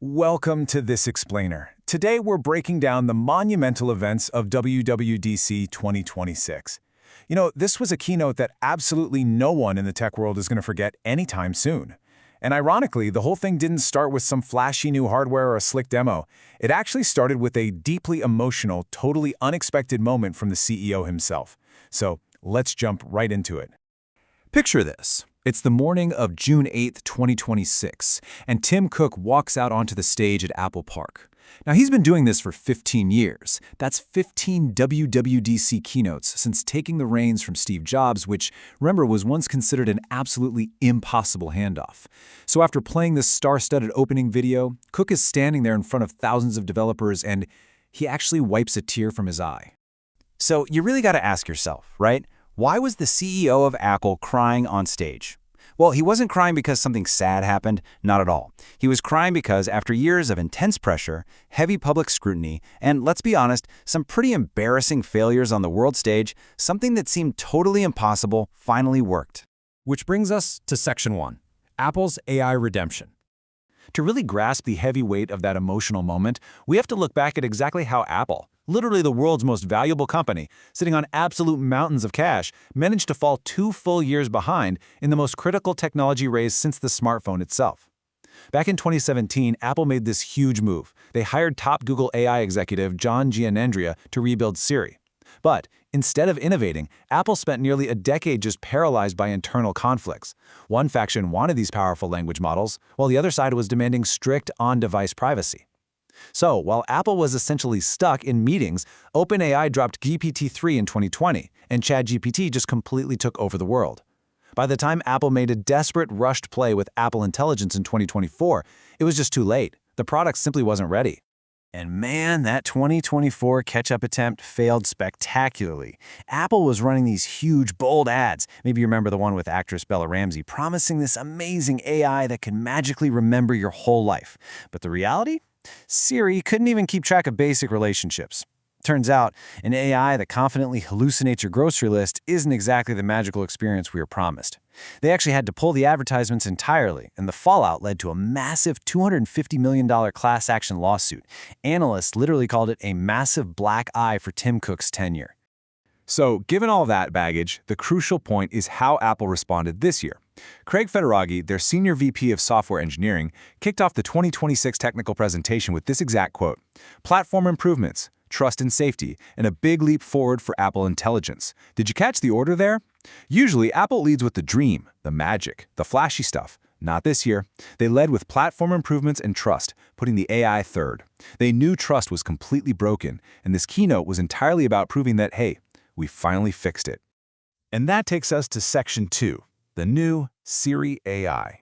Welcome to This Explainer. Today we're breaking down the monumental events of WWDC 2026. This was a keynote that absolutely no one in the tech world is going to forget anytime soon. And ironically, the whole thing didn't start with some flashy new hardware or a slick demo. It actually started with a deeply emotional, totally unexpected moment from the CEO himself. So let's jump right into it. Picture this. It's the morning of June 8, 2026, and Tim Cook walks out onto the stage at Apple Park. Now, he's been doing this for 15 years. That's 15 WWDC keynotes since taking the reins from Steve Jobs, which, remember, was once considered an absolutely impossible handoff. So after playing this star-studded opening video, Cook is standing there in front of thousands of developers, and he actually wipes a tear from his eye. So you really got to ask yourself, right? Why was the CEO of Apple crying on stage? Well, he wasn't crying because something sad happened, not at all. He was crying because after years of intense pressure, heavy public scrutiny, and let's be honest, some pretty embarrassing failures on the world stage, something that seemed totally impossible finally worked. Which brings us to Section 1, Apple's AI redemption. To really grasp the heavy weight of that emotional moment, we have to look back at exactly how Apple, literally the world's most valuable company, sitting on absolute mountains of cash, managed to fall 2 full years behind in the most critical technology race since the smartphone itself. Back in 2017, Apple made this huge move. They hired top Google AI executive John Giannandrea to rebuild Siri. But instead of innovating, Apple spent nearly a decade just paralyzed by internal conflicts. One faction wanted these powerful language models, while the other side was demanding strict on-device privacy. So, while Apple was essentially stuck in meetings, OpenAI dropped GPT-3 in 2020, and ChatGPT just completely took over the world. By the time Apple made a desperate, rushed play with Apple Intelligence in 2024, it was just too late. The product simply wasn't ready. And man, that 2024 catch-up attempt failed spectacularly. Apple was running these huge, bold ads, maybe you remember the one with actress Bella Ramsey, promising this amazing AI that could magically remember your whole life. But the reality? Siri couldn't even keep track of basic relationships. Turns out, an AI that confidently hallucinates your grocery list isn't exactly the magical experience we were promised. They actually had to pull the advertisements entirely, and the fallout led to a massive $250 million class action lawsuit. Analysts literally called it a massive black eye for Tim Cook's tenure. So, given all that baggage, the crucial point is how Apple responded this year. Craig Federaghi, their senior VP of software engineering, kicked off the 2026 technical presentation with this exact quote: "Platform improvements, trust and safety, and a big leap forward for Apple Intelligence." Did you catch the order there? Usually, Apple leads with the dream, the magic, the flashy stuff. Not this year. They led with platform improvements and trust, putting the AI third. They knew trust was completely broken, and this keynote was entirely about proving that, hey, we finally fixed it. And that takes us to Section 2, the new Siri AI.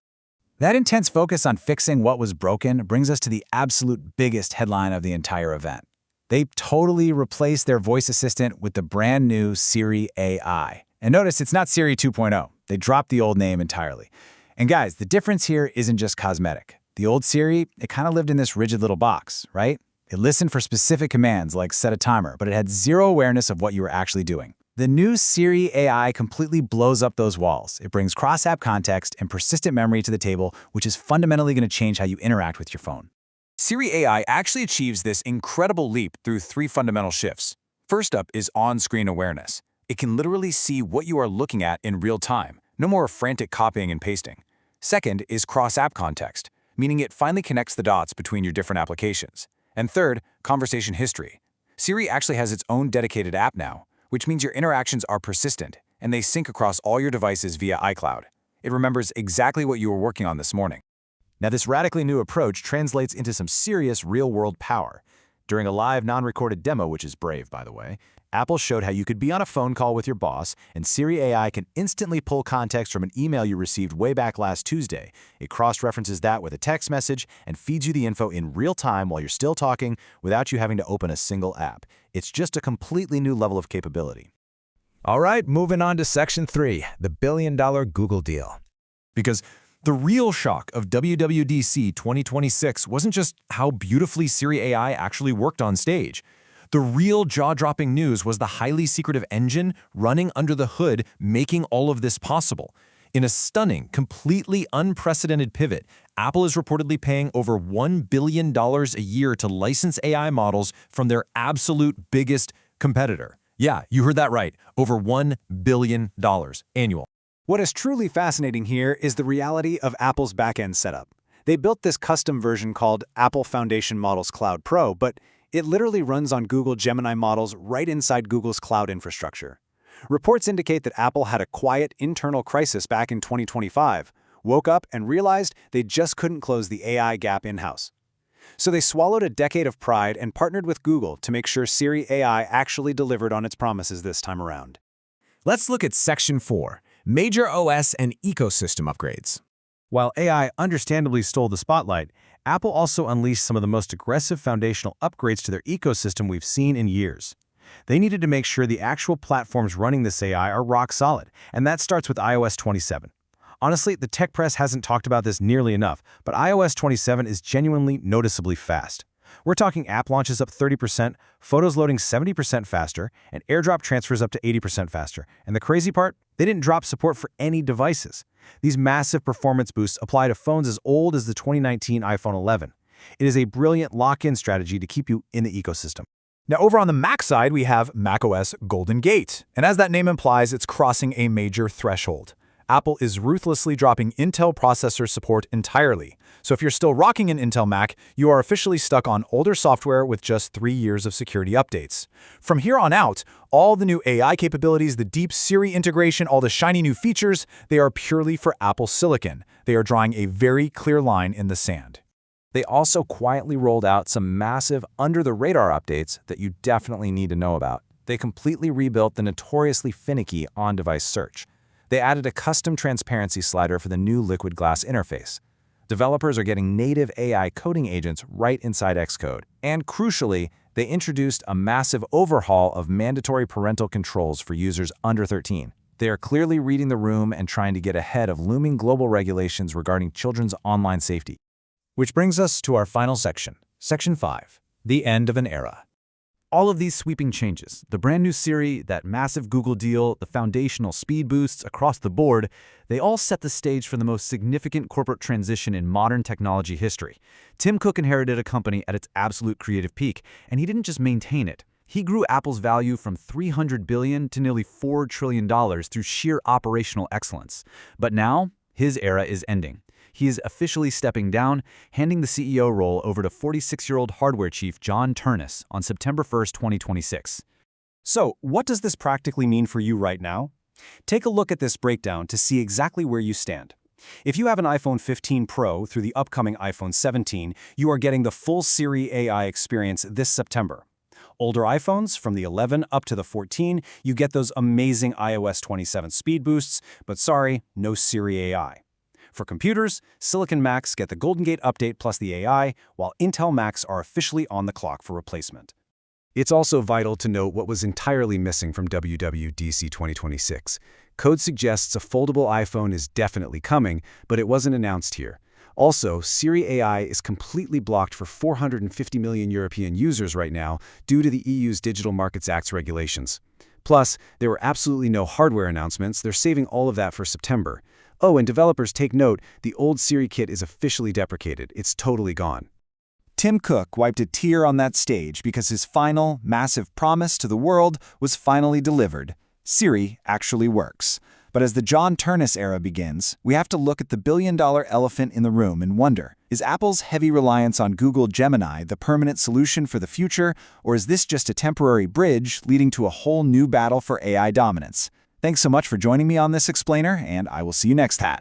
That intense focus on fixing what was broken brings us to the absolute biggest headline of the entire event. They totally replaced their voice assistant with the brand new Siri AI. And notice it's not Siri 2.0. They dropped the old name entirely. And guys, the difference here isn't just cosmetic. The old Siri, it kind of lived in this rigid little box, right? It listened for specific commands like set a timer, but it had zero awareness of what you were actually doing. The new Siri AI completely blows up those walls. It brings cross-app context and persistent memory to the table, which is fundamentally going to change how you interact with your phone. Siri AI actually achieves this incredible leap through 3 fundamental shifts. First up is on-screen awareness. It can literally see what you are looking at in real time, no more frantic copying and pasting. Second is cross-app context, meaning it finally connects the dots between your different applications. And third, conversation history. Siri actually has its own dedicated app now, which means your interactions are persistent, and they sync across all your devices via iCloud. It remembers exactly what you were working on this morning. Now, this radically new approach translates into some serious real-world power. During a live, non-recorded demo, which is brave, by the way, Apple showed how you could be on a phone call with your boss, and Siri AI can instantly pull context from an email you received way back last Tuesday. It cross-references that with a text message and feeds you the info in real time while you're still talking without you having to open a single app. It's just a completely new level of capability. All right, moving on to Section 3, the billion-dollar Google deal. Because the real shock of WWDC 2026 wasn't just how beautifully Siri AI actually worked on stage. The real jaw-dropping news was the highly secretive engine running under the hood making all of this possible. In a stunning, completely unprecedented pivot, Apple is reportedly paying over $1 billion a year to license AI models from their absolute biggest competitor. Yeah, you heard that right, over $1 billion annual. What is truly fascinating here is the reality of Apple's backend setup. They built this custom version called Apple Foundation Models Cloud Pro, but it literally runs on Google Gemini models right inside Google's cloud infrastructure. Reports indicate that Apple had a quiet internal crisis back in 2025, woke up and realized they just couldn't close the AI gap in-house. So they swallowed a decade of pride and partnered with Google to make sure Siri AI actually delivered on its promises this time around. Let's look at Section 4, Major OS and Ecosystem Upgrades. While AI understandably stole the spotlight, Apple also unleashed some of the most aggressive foundational upgrades to their ecosystem we've seen in years. They needed to make sure the actual platforms running this AI are rock solid, and that starts with iOS 27. Honestly, the tech press hasn't talked about this nearly enough, but iOS 27 is genuinely noticeably fast. We're talking app launches up 30%, photos loading 70% faster, and AirDrop transfers up to 80% faster. And the crazy part? They didn't drop support for any devices. These massive performance boosts apply to phones as old as the 2019 iPhone 11. It is a brilliant lock-in strategy to keep you in the ecosystem. Now, over on the Mac side, we have macOS Golden Gate. And as that name implies, it's crossing a major threshold. Apple is ruthlessly dropping Intel processor support entirely. So if you're still rocking an Intel Mac, you are officially stuck on older software with just 3 years of security updates. From here on out, all the new AI capabilities, the deep Siri integration, all the shiny new features, they are purely for Apple Silicon. They are drawing a very clear line in the sand. They also quietly rolled out some massive under-the-radar updates that you definitely need to know about. They completely rebuilt the notoriously finicky on-device search. They added a custom transparency slider for the new Liquid Glass interface. Developers are getting native AI coding agents right inside Xcode. And crucially, they introduced a massive overhaul of mandatory parental controls for users under 13. They are clearly reading the room and trying to get ahead of looming global regulations regarding children's online safety. Which brings us to our final section, Section 5, the end of an era. All of these sweeping changes, the brand new Siri, that massive Google deal, the foundational speed boosts across the board, they all set the stage for the most significant corporate transition in modern technology history. Tim Cook inherited a company at its absolute creative peak, and he didn't just maintain it. He grew Apple's value from $300 billion to nearly $4 trillion through sheer operational excellence. But now, his era is ending. He is officially stepping down, handing the CEO role over to 46-year-old hardware chief John Ternus on September 1, 2026. So, what does this practically mean for you right now? Take a look at this breakdown to see exactly where you stand. If you have an iPhone 15 Pro through the upcoming iPhone 17, you are getting the full Siri AI experience this September. Older iPhones, from the 11 up to the 14, you get those amazing iOS 27 speed boosts, but sorry, no Siri AI. For computers, Silicon Macs get the Golden Gate update plus the AI, while Intel Macs are officially on the clock for replacement. It's also vital to note what was entirely missing from WWDC 2026. Code suggests a foldable iPhone is definitely coming, but it wasn't announced here. Also, Siri AI is completely blocked for 450 million European users right now due to the EU's Digital Markets Act's regulations. Plus, there were absolutely no hardware announcements. They're saving all of that for September. Oh, and developers, take note, the old Siri kit is officially deprecated. It's totally gone. Tim Cook wiped a tear on that stage because his final, massive promise to the world was finally delivered. Siri actually works. But as the John Ternus era begins, we have to look at the billion-dollar elephant in the room and wonder, is Apple's heavy reliance on Google Gemini the permanent solution for the future, or is this just a temporary bridge leading to a whole new battle for AI dominance? Thanks so much for joining me on this explainer, and I will see you next time.